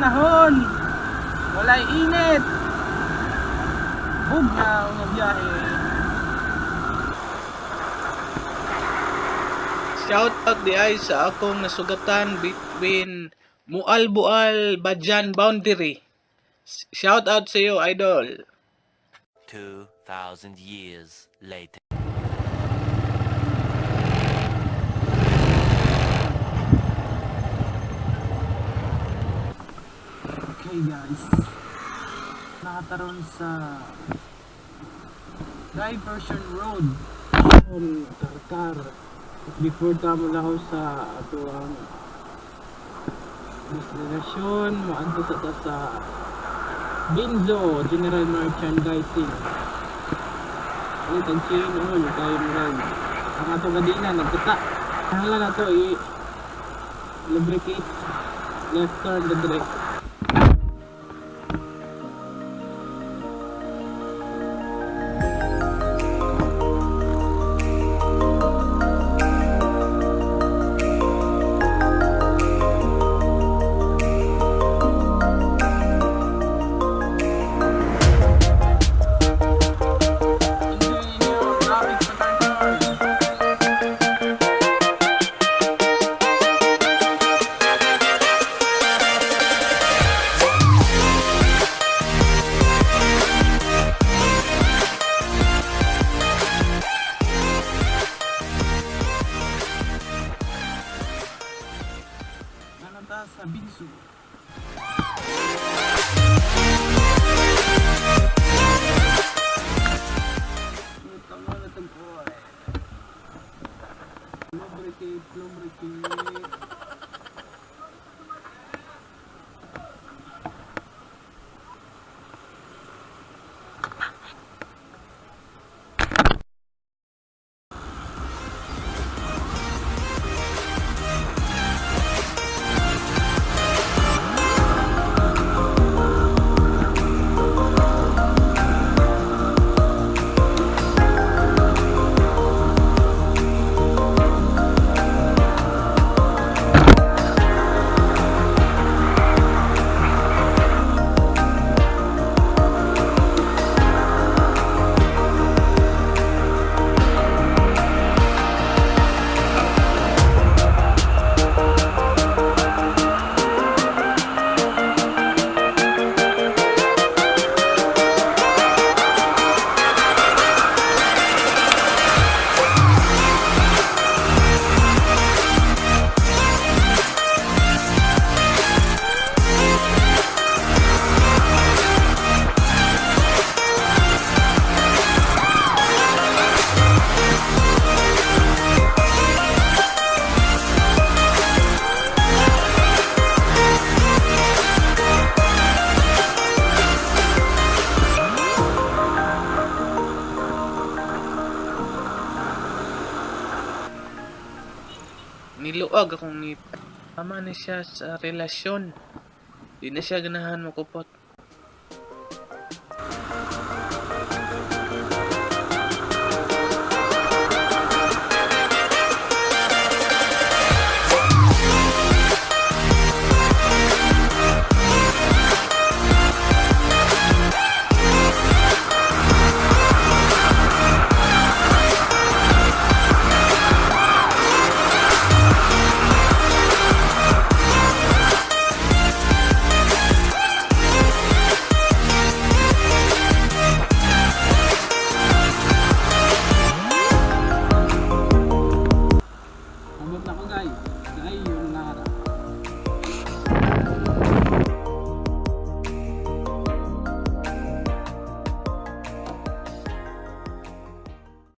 panahon, walay init, bugnaw nga biyahe. Shout out di ay sa akong nasugatan between Mualbual Badjan boundary. Shout out sa iyo, idol. 2,000 years later. Okay guys, nakataron sa diversion road Tartar. Before tamo lang sa ato ang destinasyon, maadto sa Binzo General Merchandising. Ay tansin tayo murag ang ato gadina nagkata. Hala na to lubricate left turn the direct. Sa Binzo. Tama na ito po lubricate. Niluag akong ni tama na siya sa relasyon. Di na siya ganahan makupot.